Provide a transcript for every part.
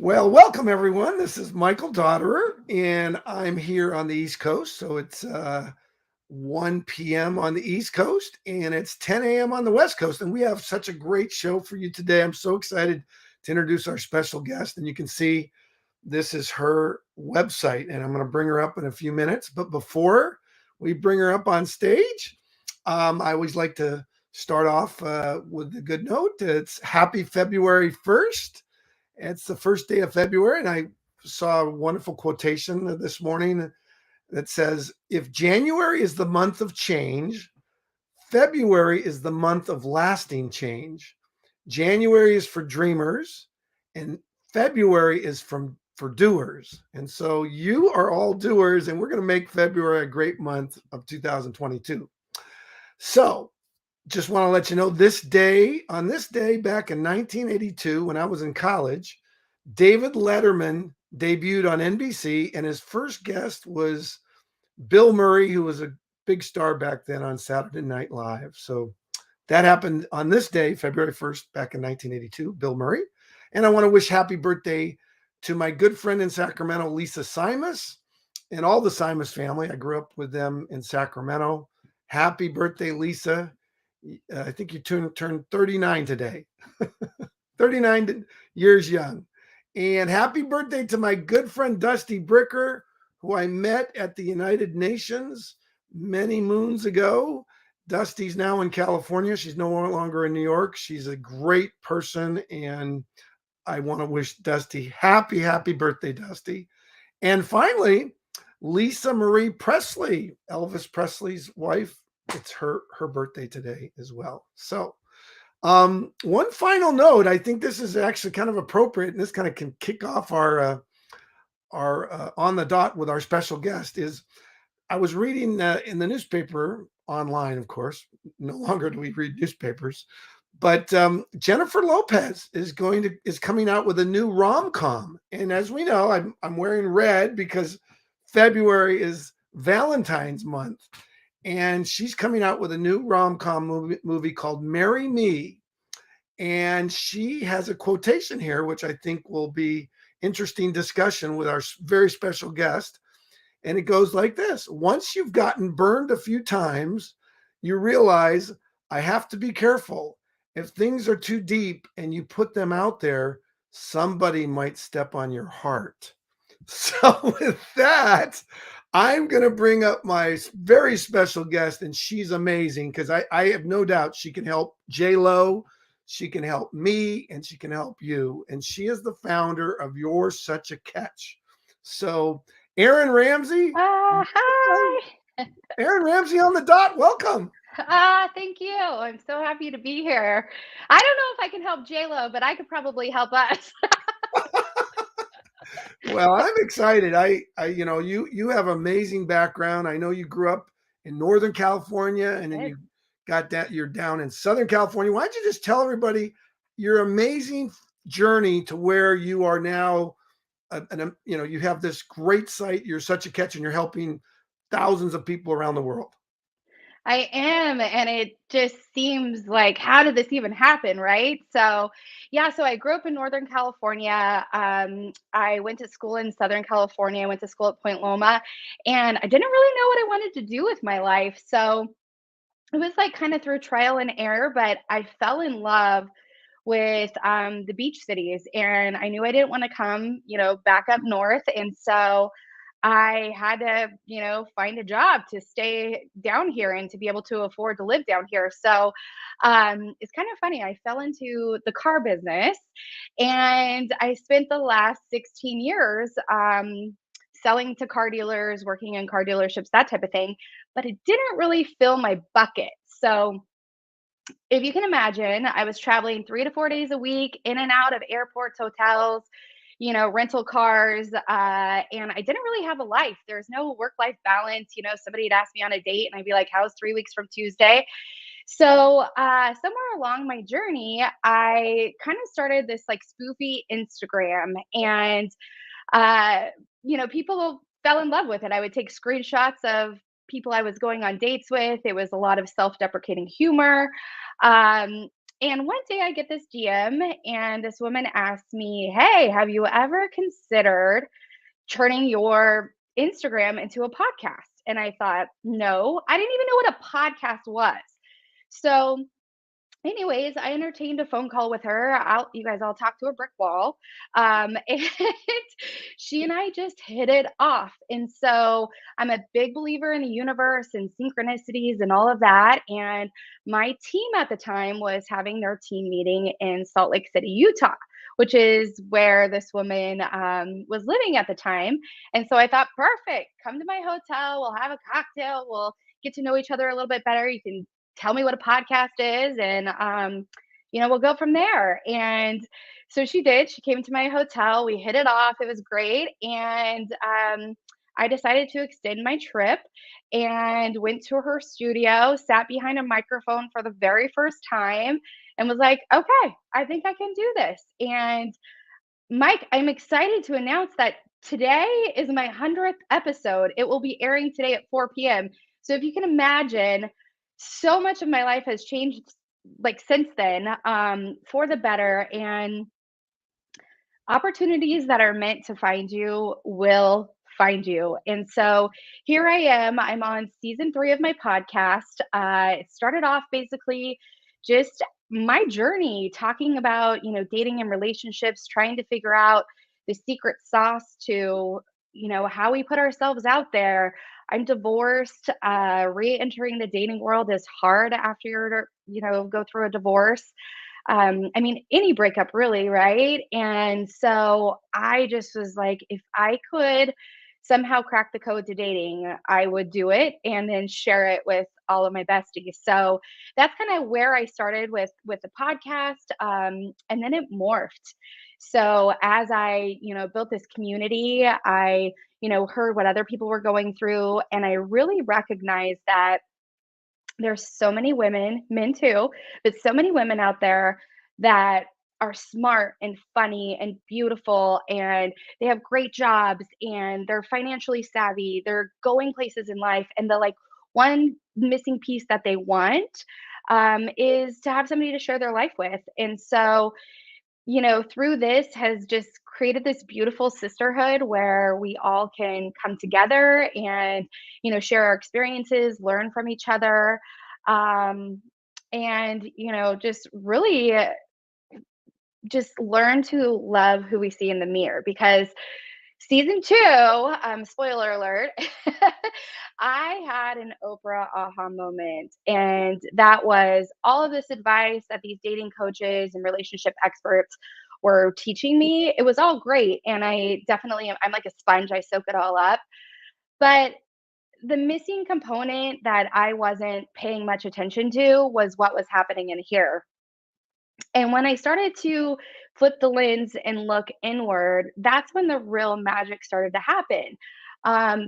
Well, welcome everyone. This is Michael Dodderer, and I'm here on the East Coast. So it's 1 p.m. on the East Coast, and it's 10 a.m. on the West Coast. And we have such a great show for you today. I'm so excited to introduce our special guest. And you can see this is her website, and I'm going to bring her up in a few minutes. But before we bring her up on stage, I always like to start off with a good note. It's happy February 1st. It's the first day of February, and I saw a wonderful quotation this morning that says, if January is the month of change, February is the month of lasting change. January is for dreamers, and February is for doers. And so you are all doers, and we're going to make February a great month of 2022. So just want to let you know on this day back in 1982, when I was in college, David Letterman debuted on NBC, and his first guest was Bill Murray, who was a big star back then on Saturday Night Live. So that happened on this day, February 1st, back in 1982, Bill Murray. And I want to wish happy birthday to my good friend in Sacramento, Lisa Simas, and all the Simas family. I grew up with them in Sacramento. Happy birthday, Lisa. I think you turned 39 today. 39 years young. And happy birthday to my good friend Dusty Bricker, who I met at the United Nations many moons ago. Dusty's now in California. She's no longer in New York. She's a great person, and I want to wish Dusty happy birthday, Dusty. And finally, Lisa Marie Presley, Elvis Presley's wife. It's her birthday today as well. So one final note, I think this is actually kind of appropriate, and this kind of can kick off our on the dot with our special guest. Is I was reading in the newspaper online, of course. No longer do we read newspapers, but Jennifer Lopez is coming out with a new rom com, and as we know, I'm wearing red because February is Valentine's month, and she's coming out with a new rom com movie called "Marry Me." And she has a quotation here, which I think will be interesting discussion with our very special guest. And it goes like this: once you've gotten burned a few times, you realize I have to be careful. If things are too deep and you put them out there, somebody might step on your heart. So, with that, I'm going to bring up my very special guest, and she's amazing because I have no doubt she can help J-Lo, she can help me, and she can help you. And she is the founder of You're Such a Catch. So, Erin Ramsey, Hi. Erin Ramsey on the dot. Welcome. Thank you. I'm so happy to be here. I don't know if I can help JLo, but I could probably help us. Well, I'm excited. You have amazing background. I know you grew up in Northern California, and then Yes. you got that you're down in Southern California. Why don't you just tell everybody your amazing journey to where you are now? You have this great site. You're such a catch, and you're helping thousands of people around the world. I am, and it just seems like, how did this even happen, right? So, yeah, so I grew up in Northern California. I went to school in Southern California. I went to school at Point Loma, and I didn't really know what I wanted to do with my life. So, it was like kind of through trial and error, but I fell in love with the beach cities, and I knew I didn't want to come, back up north. And so I had to, find a job to stay down here and to be able to afford to live down here. So it's kind of funny. I fell into the car business, and I spent the last 16 years selling to car dealers, working in car dealerships, that type of thing. But it didn't really fill my bucket. So if you can imagine, I was traveling 3 to 4 days a week in and out of airports, hotels, rental cars, and I didn't really have a life. There's no work-life balance. Somebody had asked me on a date, and I'd be like, "How's 3 weeks from Tuesday?" So somewhere along my journey, I kind of started this like spoofy Instagram, and uh, people fell in love with it. I would take screenshots of people I was going on dates with. It was a lot of self-deprecating humor. Um, And one day I get this DM, and this woman asks me, "Hey, have you ever considered turning your Instagram into a podcast?" And I thought, no, I didn't even know what a podcast was. So, anyways, I entertained a phone call with her. You guys all talk to a brick wall. And she and I just hit it off. And so I'm a big believer in the universe and synchronicities and all of that. And my team at the time was having their team meeting in Salt Lake City, Utah, which is where this woman was living at the time. And so I thought, perfect, come to my hotel. We'll have a cocktail. We'll get to know each other a little bit better. You can tell me what a podcast is, and we'll go from there. And so she did. She came to my hotel. We hit it off. It was great. And I decided to extend my trip and went to her studio, sat behind a microphone for the very first time, and was like, okay, I think I can do this. And Mike, I'm excited to announce that today is my 100th episode. It will be airing today at 4 p.m. So if you can imagine, so much of my life has changed like since then, for the better. And opportunities that are meant to find you will find you. And so here I am. I'm on season 3 of my podcast. It started off basically just my journey talking about, dating and relationships, trying to figure out the secret sauce to, how we put ourselves out there. I'm divorced. Re-entering the dating world is hard after go through a divorce. I mean, any breakup really, right? And so I just was like, if I could somehow crack the code to dating, I would do it and then share it with all of my besties. So that's kind of where I started with the podcast, and then it morphed. So as I, built this community, I, heard what other people were going through, and I really recognized that there's so many women, men too, but so many women out there that are smart and funny and beautiful, and they have great jobs and they're financially savvy. They're going places in life, and the like one missing piece that they want is to have somebody to share their life with. And so, through this has just created this beautiful sisterhood where we all can come together and, share our experiences, learn from each other, um, and, just really just learn to love who we see in the mirror. Because season 2, spoiler alert, I had an Oprah aha moment. And that was all of this advice that these dating coaches and relationship experts were teaching me. It was all great. And I definitely I'm like a sponge, I soak it all up. But the missing component that I wasn't paying much attention to was what was happening in here. And when I started to flip the lens and look inward, that's when the real magic started to happen.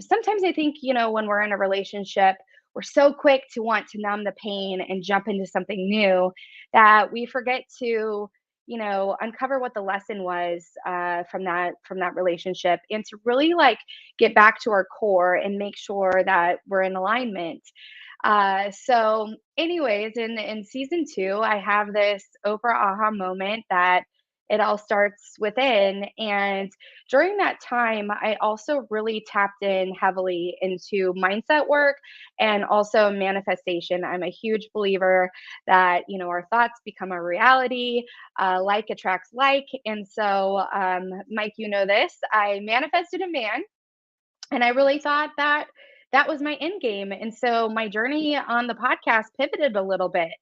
Sometimes I think, when we're in a relationship, we're so quick to want to numb the pain and jump into something new that we forget to, uncover what the lesson was from that relationship, and to really like get back to our core and make sure that we're in alignment. So, anyways, in season 2, I have this Oprah aha moment that it all starts within. And during that time, I also really tapped in heavily into mindset work and also manifestation. I'm a huge believer that, our thoughts become a reality, like attracts like. And so, Mike, this, I manifested a man, and I really thought that that was my end game. And so my journey on the podcast pivoted a little bit.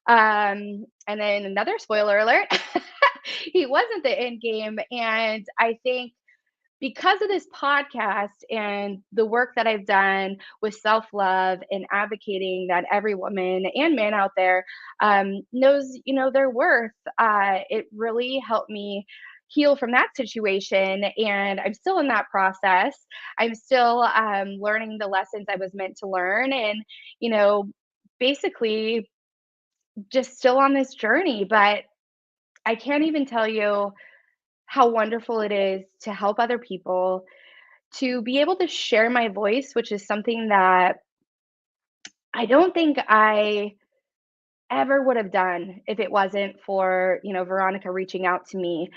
And then another spoiler alert, he wasn't the end game. And I think because of this podcast and the work that I've done with self love and advocating that every woman and man out there knows, their worth, it really helped me heal from that situation. And I'm still in that process. I'm still learning the lessons I was meant to learn. And, you know, basically just still on this journey. But I can't even tell you how wonderful it is to help other people, to be able to share my voice, which is something that I don't think I ever would have done if it wasn't for, Veronica reaching out to me.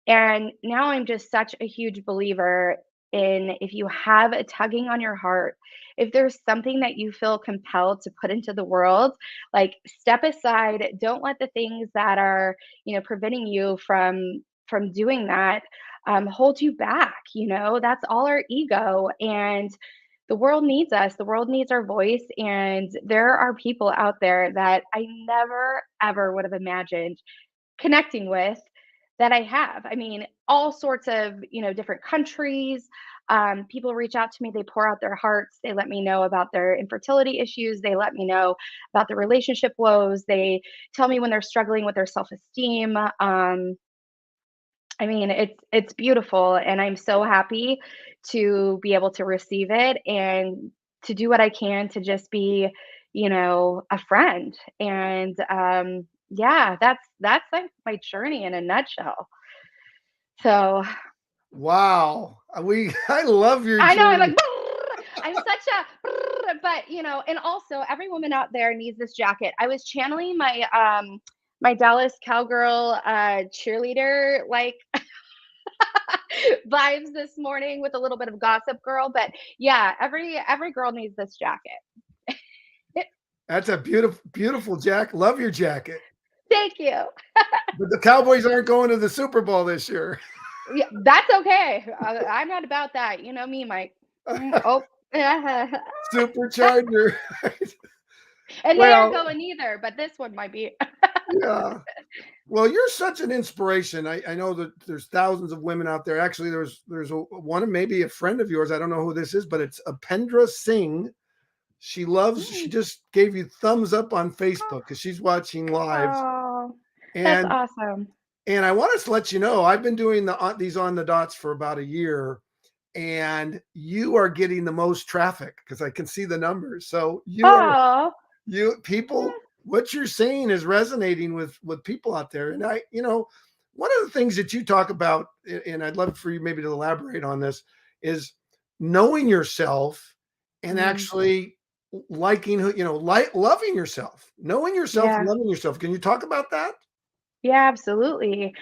And now I'm just such a huge believer in, if you have a tugging on your heart, if there's something that you feel compelled to put into the world, like, step aside. Don't let the things that are, preventing you from doing that, hold you back. That's all our ego. And the world needs us. The world needs our voice. And there are people out there that I never, ever would have imagined connecting with, that I have. I mean, all sorts of, different countries. People reach out to me, they pour out their hearts, they let me know about their infertility issues, they let me know about the relationship woes, they tell me when they're struggling with their self-esteem. I mean, it's beautiful, and I'm so happy to be able to receive it and to do what I can to just be, a friend. And yeah, that's like my journey in a nutshell. So Wow. I love your I know I'm journey. like, I'm such a, but and also every woman out there needs this jacket. I was channeling my Dallas cowgirl cheerleader like vibes this morning with a little bit of Gossip Girl. But yeah, every girl needs this jacket. That's a beautiful, beautiful jacket. Love your jacket. Thank you. But the Cowboys aren't going to the Super Bowl this year. Yeah, that's okay. I'm not about that. You know me, Mike. Oh, and Supercharger. they aren't Well, going either. But this one might be. yeah. Well, you're such an inspiration. I know that there's thousands of women out there. Actually, there's one, maybe a friend of yours. I don't know who this is, but it's Apendra Singh. She Mm. just gave you thumbs up on Facebook because she's watching live. Oh, that's And awesome. and I want to let you know, I've been doing these on the dots for about a year, and you are getting the most traffic because I can see the numbers. So Oh, people, what you're saying is resonating with people out there. And one of the things that you talk about, and I'd love for you maybe to elaborate on this, is knowing yourself and mm, actually liking who, loving yourself, knowing yourself, yeah, loving yourself. Can you talk about that? yeah, absolutely.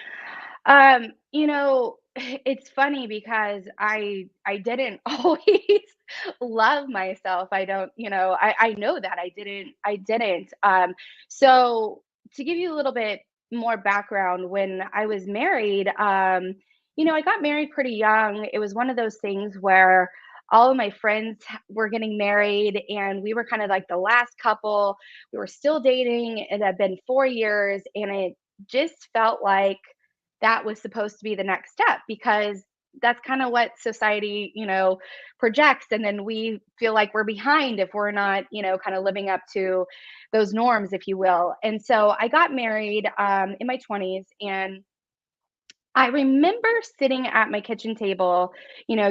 It's funny because I didn't always love myself. I don't, I know that I didn't. So to give you a little bit more background, when I was married, I got married pretty young. It was one of those things where all of my friends were getting married and we were kind of like the last couple. We were still dating. It had been 4 years and it just felt like that was supposed to be the next step because that's kind of what society, projects. And then we feel like we're behind if we're not, kind of living up to those norms, if you will. And so I got married in my 20s. And I remember sitting at my kitchen table,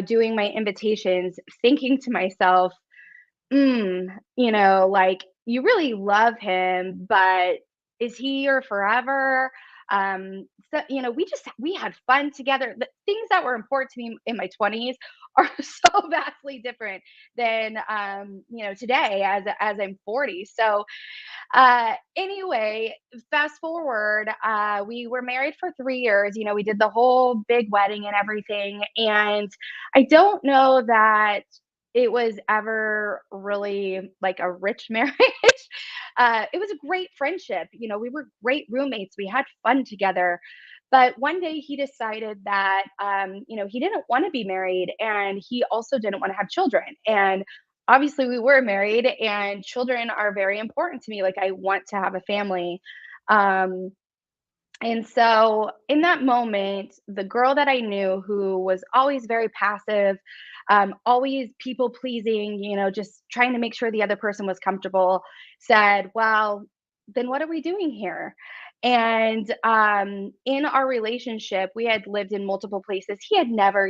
doing my invitations, thinking to myself, like, you really love him, but is he your forever? So, we had fun together. The things that were important to me in my 20s are so vastly different than today as I'm 40. So anyway, fast forward, we were married for 3 years. We did the whole big wedding and everything. And I don't know that it was ever really like a rich marriage. It was a great friendship. We were great roommates. We had fun together. But one day he decided that, he didn't want to be married and he also didn't want to have children. And obviously we were married and children are very important to me. Like, I want to have a family. Um, and so in that moment, the girl that I knew who was always very passive, always people pleasing, just trying to make sure the other person was comfortable, said, well, then what are we doing here? And in our relationship, we had lived in multiple places. He had never,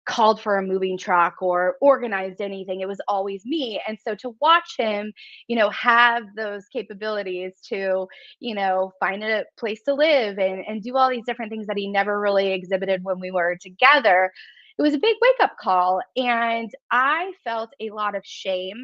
called for a moving truck or organized anything. It was always me. And so to watch him, have those capabilities to, find a place to live and do all these different things that he never really exhibited when we were together, it was a big wake up call. And I felt a lot of shame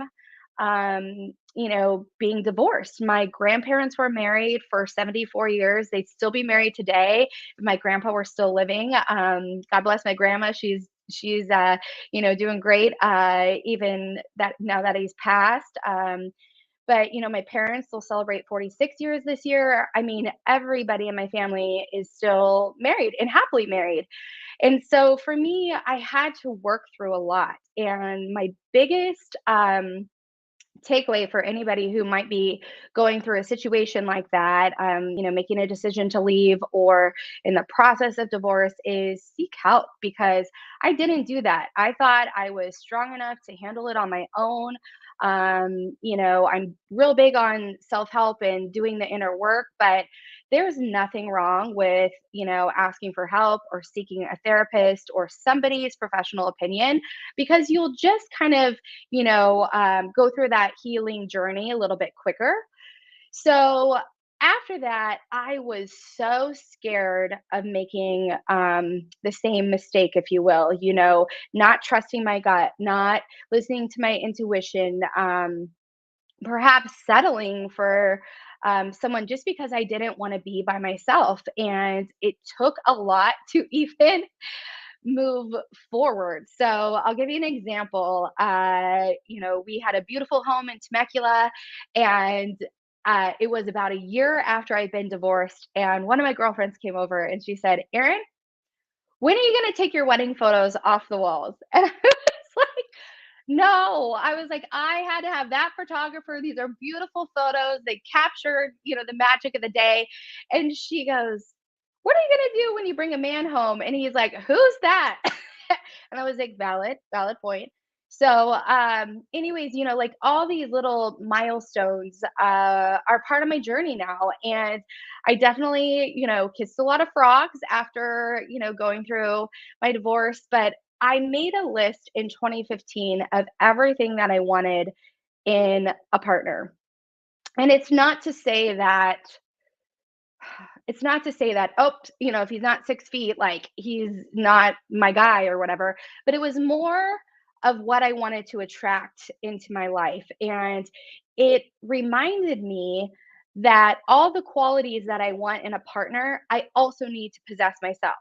being divorced. My grandparents were married for 74 years. They'd still be married today if my grandpa were still living. God bless my grandma. She's doing great, even that now that he's passed. But my parents will celebrate 46 years this year. I mean, everybody in my family is still married and happily married. And so for me, I had to work through a lot. And my biggest takeaway for anybody who might be going through a situation like that, making a decision to leave or in the process of divorce, is seek help, because I didn't do that. I thought I was strong enough to handle it on my own. I'm real big on self help and doing the inner work, but there's nothing wrong with, asking for help or seeking a therapist or somebody's professional opinion, because you'll just kind of go through that healing journey a little bit quicker. So after that, I was so scared of making the same mistake, if you will, not trusting my gut, not listening to my intuition, perhaps settling for someone just because I didn't want to be by myself. And it took a lot to even move forward. So I'll give you an example. We had a beautiful home in Temecula, and it was about a year after I'd been divorced. And one of my girlfriends came over and she said, Erin, when are you going to take your wedding photos off the walls? And I was like, no, I was like, I had to have that photographer. These are beautiful photos. They captured, the magic of the day. And she goes, what are you going to do when you bring a man home? And he's like, who's that? And I was like, valid point. So, anyways, like all these little milestones are part of my journey now. And I definitely, kissed a lot of frogs after, going through my divorce. But I made a list in 2015 of everything that I wanted in a partner. And it's not to say that, oh, if he's not 6 feet, like he's not my guy or whatever, but it was more of what I wanted to attract into my life. And it reminded me that all the qualities that I want in a partner, I also need to possess myself.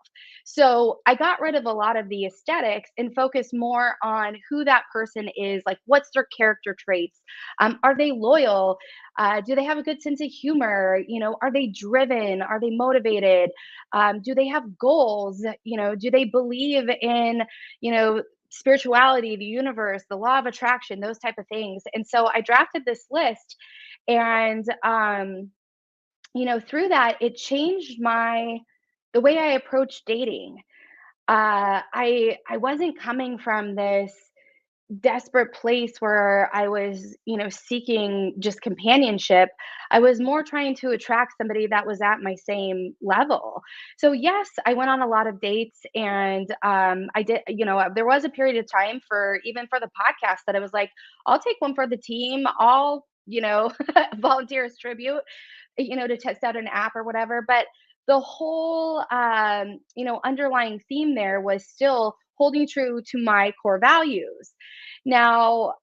So I got rid of a lot of the aesthetics and focused more on who that person is, like what's their character traits. Are they loyal? Do they have a good sense of humor? Are they driven? Are they motivated? Do they have goals? Do they believe in, spirituality, the universe, the law of attraction, those type of things? And so I drafted this list, and through that, it changed the way I approach dating. I wasn't coming from this desperate place where I was, seeking just companionship. I was more trying to attract somebody that was at my same level. So yes, I went on a lot of dates, and I did, there was a period of time for the podcast that I was like, I'll take one for the team. I'll, volunteer as tribute, to test out an app or whatever. But the whole, underlying theme there was still holding true to my core values. Now,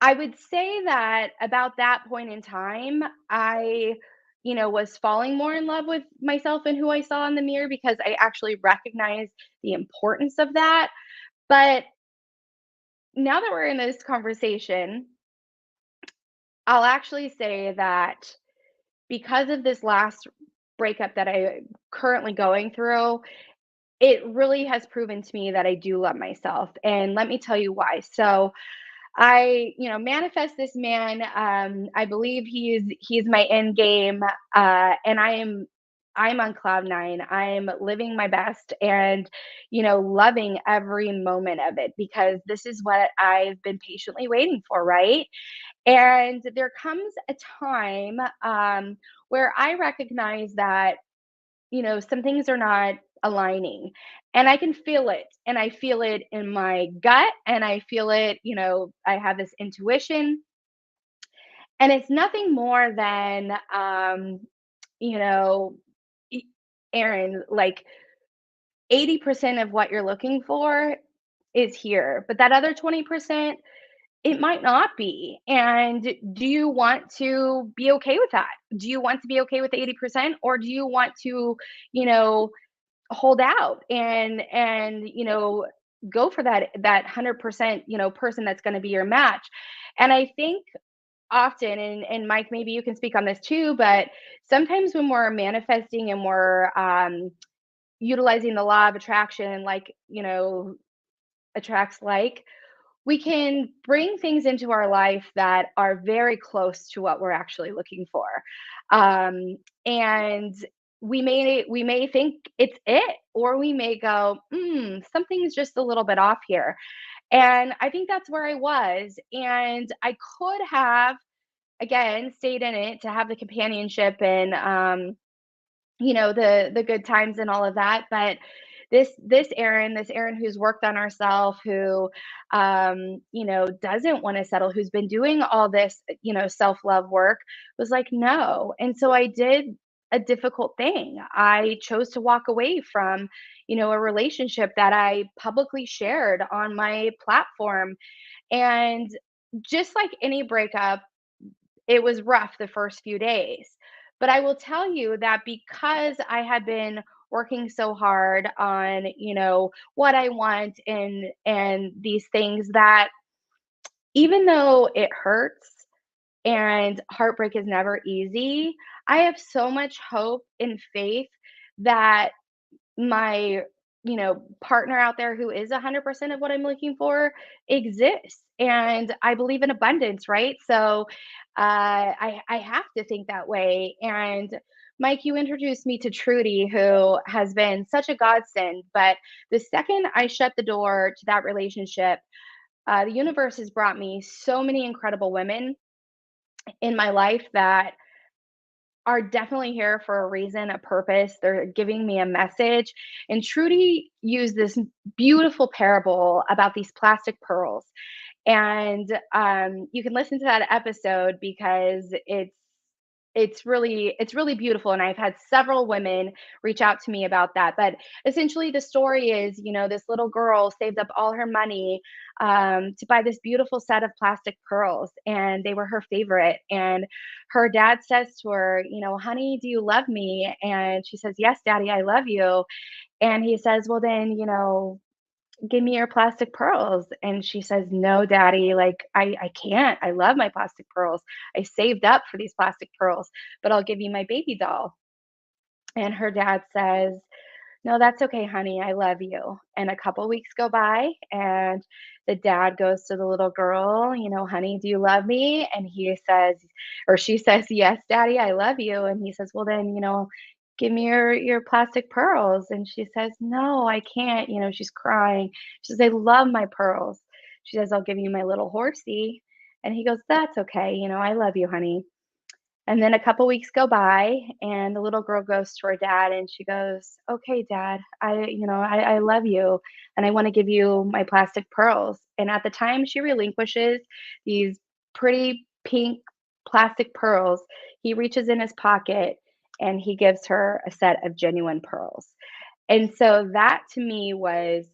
I would say that about that point in time, I, was falling more in love with myself and who I saw in the mirror, because I actually recognized the importance of that. But now that we're in this conversation, I'll actually say that because of this last breakup that I'm currently going through, it really has proven to me that I do love myself. And let me tell you why. So, I, manifest this man. I believe he's my end game, and I'm on cloud nine. I'm living my best, and loving every moment of it, because this is what I've been patiently waiting for, right? And there comes a time where I recognize that some things are not aligning, and I can feel it, and I feel it in my gut, and I feel it, I have this intuition, and it's nothing more than, you know, e- Aaron, like 80% of what you're looking for is here, but that other 20%, it might not be. And do you want to be okay with that? Do you want to be okay with the 80%, or do you want to, you know, hold out and go for that 100%, person that's going to be your match? And I think often, and Mike, maybe you can speak on this too, but sometimes when we're manifesting and we're utilizing the law of attraction, like, attracts like, we can bring things into our life that are very close to what we're actually looking for. And we may think it's it, or we may go, something's just a little bit off here. And I think that's where I was. And I could have, again, stayed in it to have the companionship and the good times and all of that. But this Erin who's worked on herself, who doesn't want to settle, who's been doing all this self-love work, was like, no. And so I did a difficult thing. I chose to walk away from a relationship that I publicly shared on my platform. And just like any breakup, it was rough the first few days. But I will tell you that because I had been working so hard on, what I want and these things, that even though it hurts and heartbreak is never easy, I have so much hope and faith that my partner out there who is 100% of what I'm looking for exists. And I believe in abundance, right? So I have to think that way. And Mike, you introduced me to Trudy, who has been such a godsend. But the second I shut the door to that relationship, the universe has brought me so many incredible women in my life that are definitely here for a reason, a purpose. They're giving me a message. And Trudy used this beautiful parable about these plastic pearls. And you can listen to that episode because it's really beautiful. And I've had several women reach out to me about that. But essentially the story is, this little girl saved up all her money to buy this beautiful set of plastic pearls, and they were her favorite. And her dad says to her, honey, do you love me? And she says, yes, daddy, I love you. And he says, well, then, give me your plastic pearls. And she says, no, daddy, like, I can't. I love my plastic pearls. I saved up for these plastic pearls, but I'll give you my baby doll. And her dad says, no, that's okay, honey. I love you. And a couple weeks go by, and the dad goes to the little girl, honey, do you love me? And he says, or she says, yes, daddy, I love you. And he says, well, then, give me your plastic pearls. And she says, no, I can't. She's crying. She says, I love my pearls. She says, I'll give you my little horsey. And he goes, that's okay. I love you, honey. And then a couple weeks go by, and the little girl goes to her dad and she goes, okay, dad, I love you, and I want to give you my plastic pearls. And at the time she relinquishes these pretty pink plastic pearls, he reaches in his pocket and he gives her a set of genuine pearls. And so that to me was,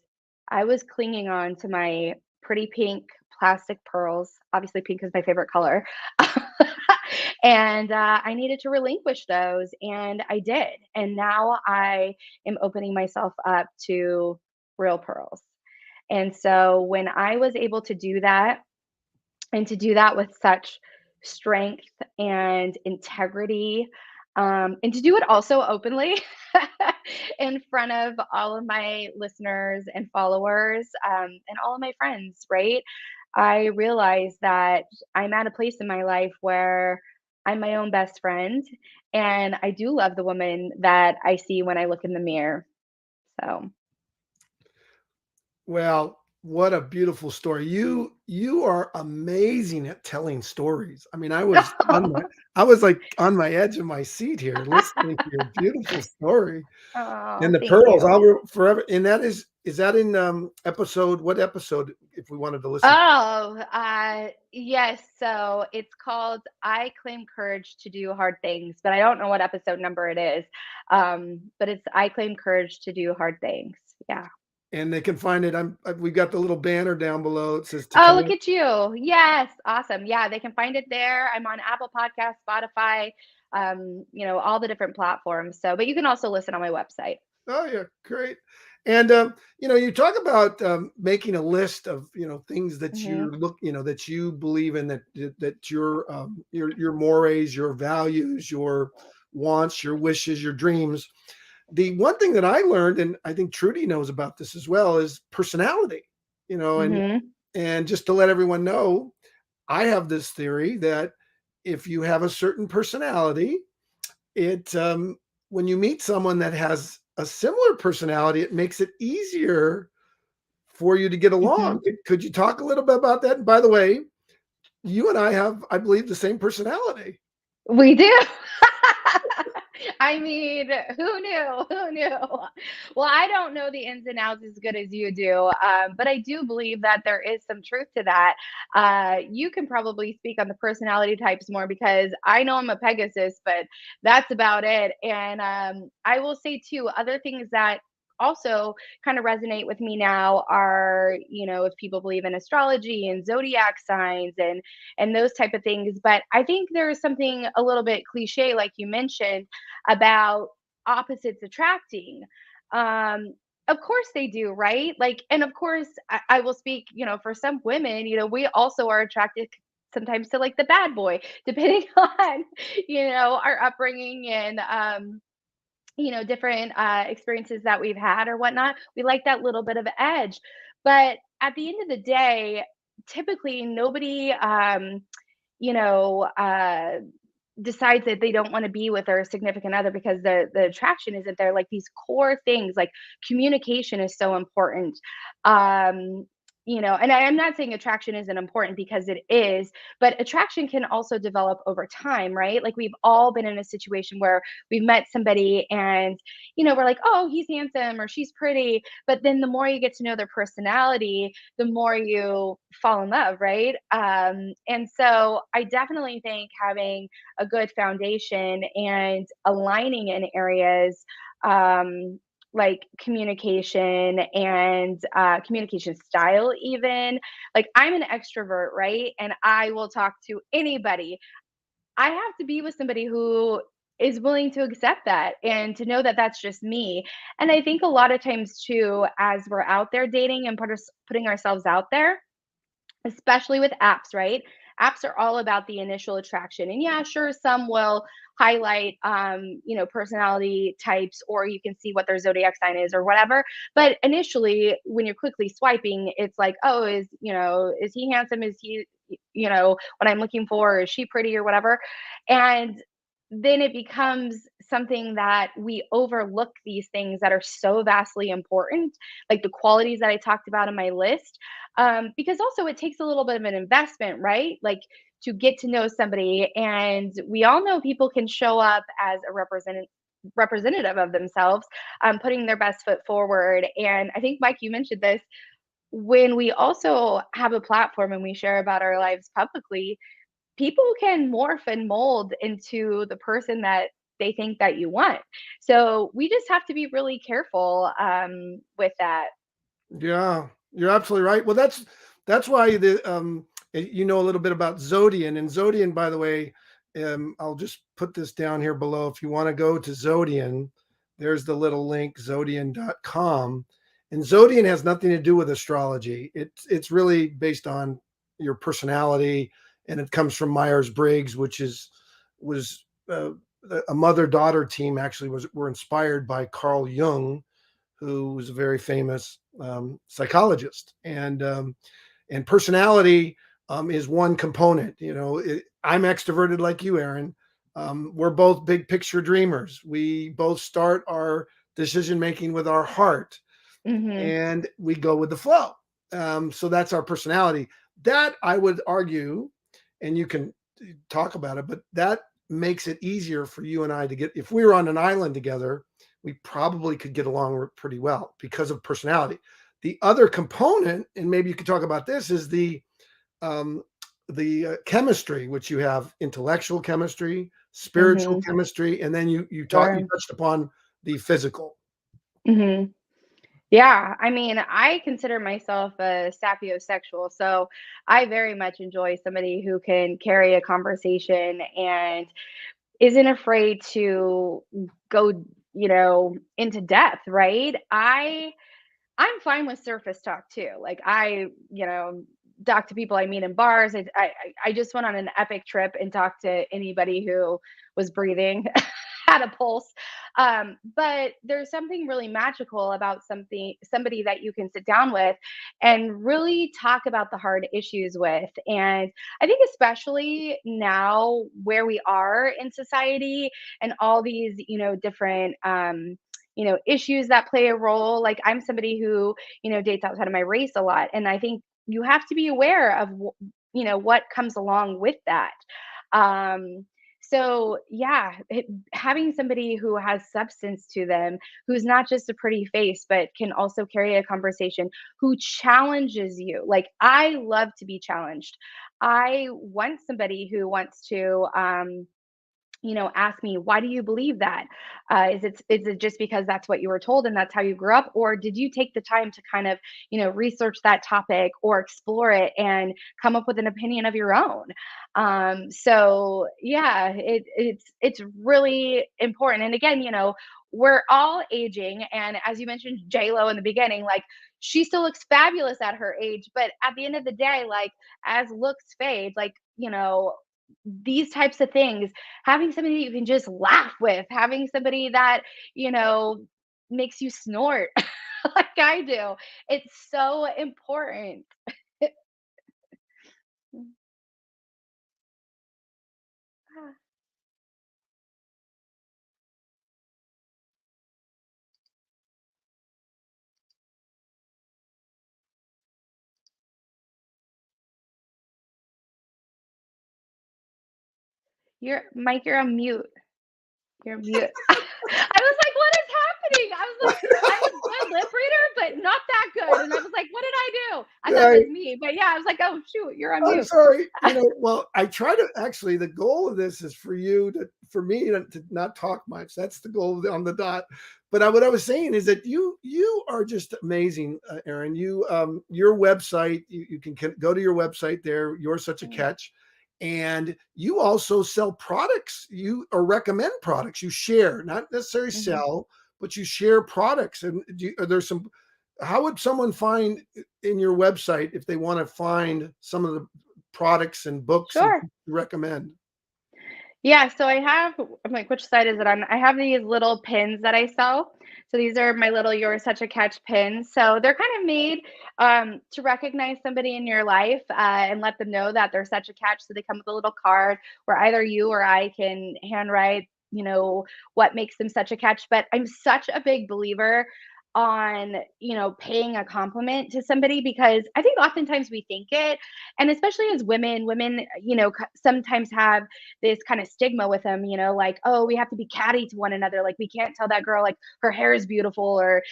I was clinging on to my pretty pink plastic pearls. Obviously, pink is my favorite color. And I needed to relinquish those, and I did. And now I am opening myself up to real pearls. And so when I was able to do that, and to do that with such strength and integrity, and to do it also openly in front of all of my listeners and followers, and all of my friends, right? I realized that I'm at a place in my life where I'm my own best friend, and I do love the woman that I see when I look in the mirror. So, Well, what a beautiful story. You are amazing at telling stories. I mean, I was like on my edge of my seat here listening to your beautiful story. oh, And the thank pearls, you. forever. And that is that in episode, what episode, if we wanted to listen? Oh, yes. So it's called I Claim Courage to Do Hard Things, but I don't know what episode number it is. But it's I Claim Courage to Do Hard Things. Yeah. and they can find it. We've got the little banner down below. It says to Oh, look connect. at you. Yes, awesome. Yeah, they can find it there. I'm on Apple Podcasts, Spotify, all the different platforms. So, but you can also listen on my website. Oh yeah, great. And you talk about making a list of things that Hmm. you look, that you believe in, that your mores, your values, your wants, your wishes, your dreams. The one thing that I learned, and I think Trudy knows about this as well, is personality. You know, and Hmm. and just to let everyone know, I have this theory that if you have a certain personality, it when you meet someone that has a similar personality, it makes it easier for you to get along. Hmm. Could you talk a little bit about that? And by the way, you and I have, I believe, the same personality. We do. I mean, who knew? Who knew? Well, I don't know the ins and outs as good as you do, but I do believe that there is some truth to that. You can probably speak on the personality types more because I know I'm a Pegasus, but that's about it. And I will say too, other things that also kind of resonate with me now are, if people believe in astrology and zodiac signs and those type of things. But I think there is something a little bit cliche, like you mentioned, about opposites attracting. Of course they do, right? Like, and of course, I will speak, for some women, we also are attracted sometimes to like the bad boy, depending on, our upbringing and, different experiences that we've had or whatnot. We like that little bit of edge. But at the end of the day, typically nobody, you know, uh, decides that they don't want to be with their significant other because the attraction isn't there. Like these core things, like communication is so important. um and I'm not saying attraction isn't important because it is, but attraction can also develop over time, right? Like we've all been in a situation where we've met somebody and we're like, oh, he's handsome or she's pretty, but then the more you get to know their personality, the more you fall in love, right? And so I definitely think having a good foundation and aligning in areas, um, like communication and communication style, even. Like, I'm an extrovert, right? And I will talk to anybody. I have to be with somebody who is willing to accept that and to know that that's just me. And I think a lot of times, too, as we're out there dating and putting ourselves out there, especially with apps, right? Apps are all about the initial attraction. And yeah, sure, some will highlight, personality types, or you can see what their zodiac sign is or whatever. But initially, when you're quickly swiping, it's like, oh, is he handsome? Is he, what I'm looking for? Is she pretty or whatever? And then it becomes something that we overlook these things that are so vastly important, like the qualities that I talked about in my list, because also it takes a little bit of an investment, right? Like to get to know somebody, and we all know people can show up as a representative of themselves, putting their best foot forward. And I think, Mike, you mentioned this, when we also have a platform and we share about our lives publicly, people can morph and mold into the person that they think that you want. So we just have to be really careful, with that. Yeah, you're absolutely right. Well, that's why you know a little bit about Zodian. And Zodian, by the way, I'll just put this down here below. If you want to go to Zodian, there's the little link, Zodian.com. And Zodian has nothing to do with astrology. It's really based on your personality, and it comes from Myers-Briggs, which was a mother-daughter team. Actually, were inspired by Carl Jung, who was a very famous psychologist. And personality is one component. I'm extroverted like you, Erin. We're both big picture dreamers. We both start our decision making with our heart, Hmm. and we go with the flow. So that's our personality. That, I would argue, and you can talk about it, but that makes it easier for you and I to get. If we were on an island together, we probably could get along pretty well because of personality. The other component, and maybe you could talk about this, is um, the chemistry, which you have: intellectual chemistry, spiritual Hmm. chemistry, and then you Sure. touched upon the physical. Hmm. Yeah, I mean, I consider myself a sapiosexual, so I very much enjoy somebody who can carry a conversation and isn't afraid to go, into depth, right? I'm fine with surface talk too. Like talk to people I meet in bars. I just went on an epic trip and talked to anybody who was breathing, had a pulse. But there's something really magical about somebody that you can sit down with and really talk about the hard issues with. And I think especially now where we are in society and all these, different issues that play a role. Like I'm somebody who, dates outside of my race a lot. And I think you have to be aware of, what comes along with that. Um, so yeah, having somebody who has substance to them, who's not just a pretty face, but can also carry a conversation, who challenges you. Like I love to be challenged. I want somebody who wants to, ask me, why do you believe that? Is it just because that's what you were told and that's how you grew up, or did you take the time to kind of research that topic or explore it and come up with an opinion of your own? So yeah, it's really important. And again, we're all aging, and as you mentioned, J Lo in the beginning, like she still looks fabulous at her age, but at the end of the day, like as looks fade, like these types of things, having somebody that you can just laugh with, having somebody that, you know, makes you snort like I do. It's so important. You're on mute. You're mute. I was like, "What is happening?" I was like, "I'm a good lip reader, but not that good." And I was like, "What did I do?" I thought it Right. was me, but yeah, I was like, "Oh shoot, you're on I'm mute." sorry. Well, I try to actually, the goal of this is for me to not talk much. That's the goal on the dot. But what I was saying is that you are just amazing, Erin. Your website, you can go to your website there. You're such a Mm, catch. And you also sell products, you or recommend products. You share, not necessarily mhm. sell, but you share products. And are there some, how would someone find in your website if they want to find some of the products and books and Sure. you recommend? Yeah, so I'm like, which side is it on? I have these little pins that I sell. So these are my little "You're Such a Catch" pins. So they're kind of made to recognize somebody in your life and let them know that they're such a catch. So they come with a little card where either you or I can handwrite, what makes them such a catch. But I'm such a big believer on, paying a compliment to somebody because I think oftentimes we think it, and especially as women, sometimes have this kind of stigma with them, like, oh, we have to be catty to one another. Like, we can't tell that girl, like, her hair is beautiful or,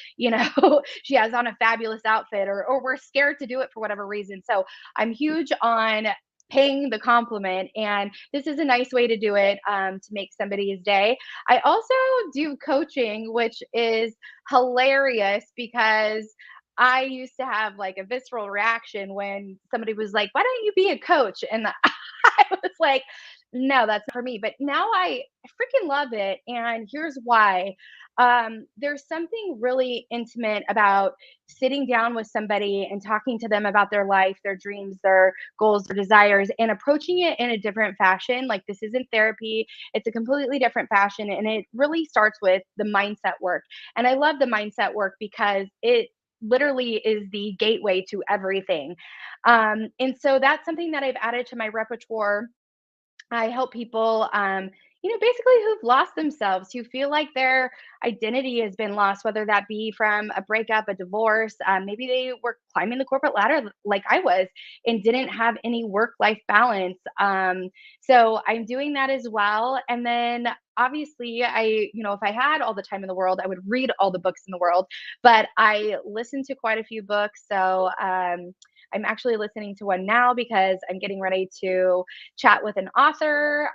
she has on a fabulous outfit, or we're scared to do it for whatever reason. So I'm huge on paying the compliment. And this is a nice way to do it to make somebody's day. I also do coaching, which is hilarious because I used to have like a visceral reaction when somebody was like, why don't you be a coach? And I was like, no, that's not for me. But now I freaking love it. And here's why. There's something really intimate about sitting down with somebody and talking to them about their life, their dreams, their goals, their desires, and approaching it in a different fashion. Like, this isn't therapy, it's a completely different fashion. And it really starts with the mindset work. And I love the mindset work because it literally is the gateway to everything. And so that's something that I've added to my repertoire. I help people, basically who've lost themselves, who feel like their identity has been lost, whether that be from a breakup, a divorce. Maybe they were climbing the corporate ladder like I was and didn't have any work life balance. So I'm doing that as well. And then obviously, if I had all the time in the world, I would read all the books in the world, but I listen to quite a few books. So, I'm actually listening to one now because I'm getting ready to chat with an author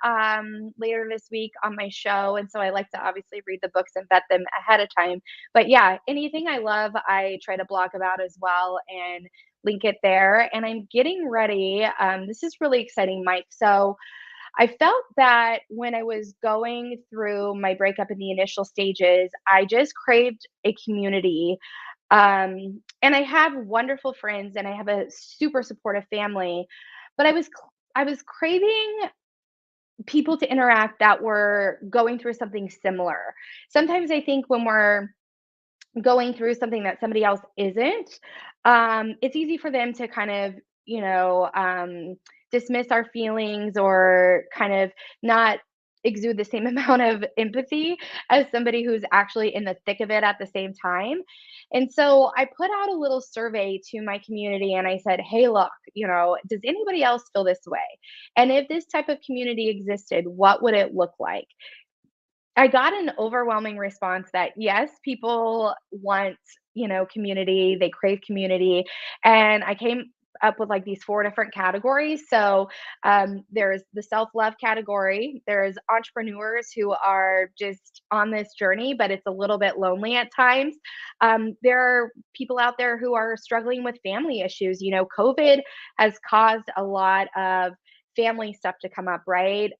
later this week on my show. And so I like to obviously read the books and vet them ahead of time. But yeah, anything I love, I try to blog about as well and link it there. And I'm getting ready. This is really exciting, Mike. So I felt that when I was going through my breakup in the initial stages, I just craved a community. And I have wonderful friends and I have a super supportive family, but I was craving people to interact that were going through something similar. Sometimes I think when we're going through something that somebody else isn't, it's easy for them to kind of, you know, dismiss our feelings or kind of not exude the same amount of empathy as somebody who's actually in the thick of it at the same time. And so I put out a little survey to my community and I said, hey, look, does anybody else feel this way? And if this type of community existed, what would it look like? I got an overwhelming response that yes, people want, community, they crave community. And I came up with like these four different categories. So there's the self love category, there's entrepreneurs who are just on this journey, but it's a little bit lonely at times. There are people out there who are struggling with family issues. COVID has caused a lot of family stuff to come up, right?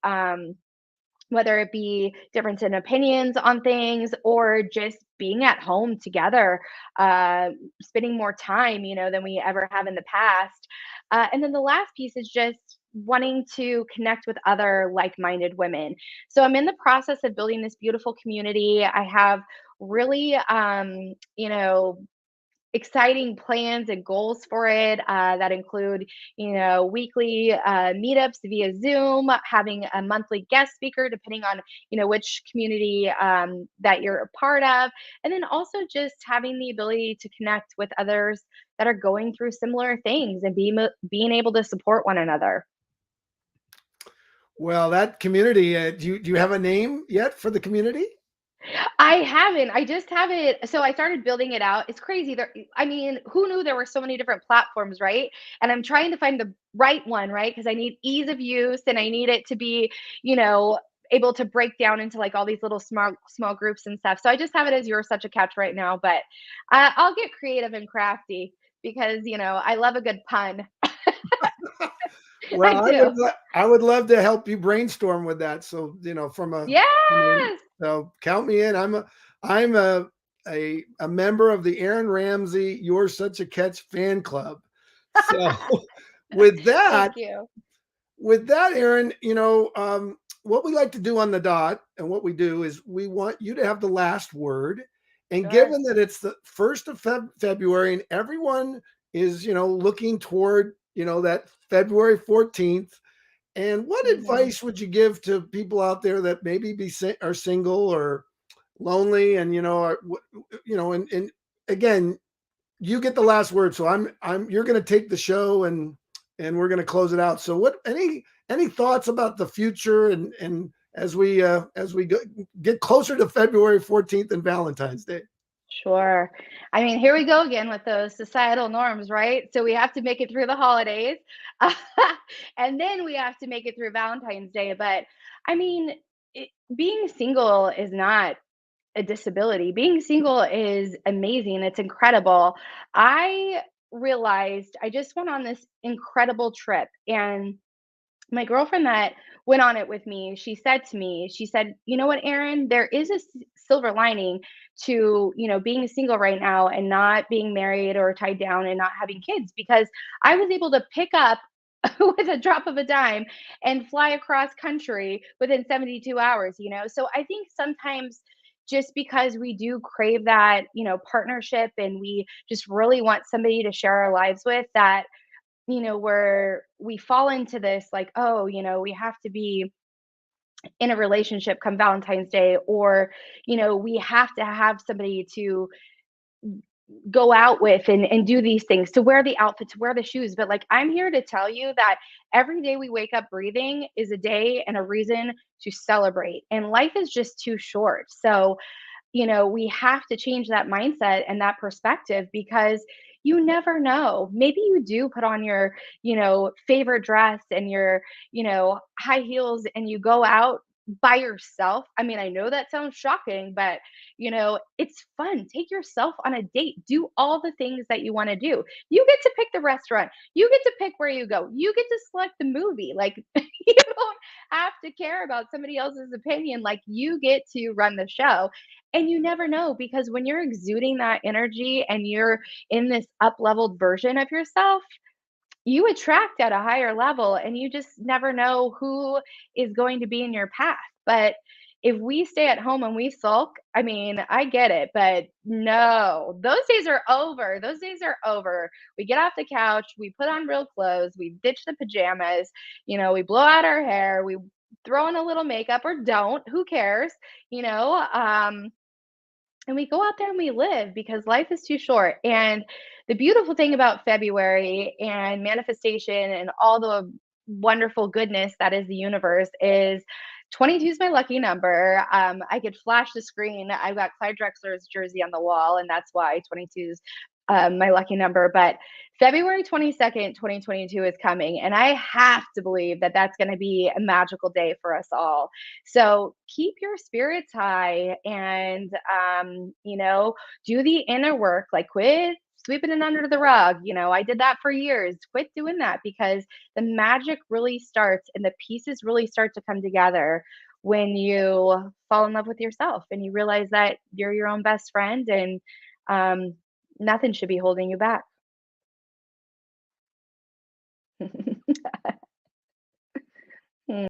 Whether it be difference in opinions on things or just being at home together, uh, spending more time, than we ever have in the past. And then the last piece is just wanting to connect with other like-minded women. So I'm in the process of building this beautiful community. I have really, exciting plans and goals for it that include, weekly meetups via Zoom, having a monthly guest speaker, depending on, which community that you're a part of. And then also just having the ability to connect with others that are going through similar things and being able to support one another. Well, that community, do you have a name yet for the community? I haven't. I just have it. So I started building it out. It's crazy. I mean, who knew there were so many different platforms, right? And I'm trying to find the right one, right? Because I need ease of use and I need it to be, you know, able to break down into like all these little small groups and stuff. So I just have it as You're Such a Catch right now, but I'll get creative and crafty because, I love a good pun. Well, I do. I would love to help you brainstorm with that. So, Yes. so count me in. I'm a member of the Erin Ramsey You're Such a Catch fan club. So with Thank that, you. Erin, what we like to do on the dot and what we do is we want you to have the last word. And Sure. given that it's the 1st of February and everyone is, looking toward, that February 14th, and what Mhm. advice would you give to people out there that maybe are single or lonely and, and again, you get the last word. So you're going to take the show and we're going to close it out. So any thoughts about the future and as we get closer to February 14th and Valentine's Day? Sure. I mean, here we go again with those societal norms, right? So we have to make it through the holidays, and then we have to make it through Valentine's Day. But I mean, being single is not a disability. Being single is amazing. It's incredible. I realized I just went on this incredible trip, and my girlfriend that went on it with me, she said, you know what, Erin, there is a silver lining to, being single right now and not being married or tied down and not having kids because I was able to pick up with a drop of a dime and fly across country within 72 hours, So I think sometimes just because we do crave that, partnership and we just really want somebody to share our lives with that where we fall into this like, oh, we have to be in a relationship come Valentine's Day, or, we have to have somebody to go out with and do these things, to wear the outfit, to wear the shoes. But like, I'm here to tell you that every day we wake up breathing is a day and a reason to celebrate. And life is just too short. So, we have to change that mindset and that perspective because you never know. Maybe you do put on your, favorite dress and your, high heels and you go out by yourself. I mean, I know that sounds shocking, but it's fun. Take yourself on a date. Do all the things that you want to do. You get to pick the restaurant. You get to pick where you go. You get to select the movie. Like you don't have to care about somebody else's opinion. Like you get to run the show. And you never know because when you're exuding that energy and you're in this up leveled version of yourself, you attract at a higher level and you just never know who is going to be in your path. But if we stay at home and we sulk, I mean, I get it, but no, those days are over. Those days are over. We get off the couch, we put on real clothes, we ditch the pajamas, we blow out our hair, we throw in a little makeup or don't, who cares, you know? And we go out there and we live because life is too short. And the beautiful thing about February and manifestation and all the wonderful goodness that is the universe is 22 is my lucky number. I could flash the screen. I've got Clyde Drexler's jersey on the wall, and that's why 22 is my lucky number. But February 22nd, 2022 is coming, and I have to believe that that's going to be a magical day for us all. So keep your spirits high and, do the inner work, like quit sweeping it under the rug. I did that for years. Quit doing that because the magic really starts and the pieces really start to come together when you fall in love with yourself and you realize that you're your own best friend and um, nothing should be holding you back.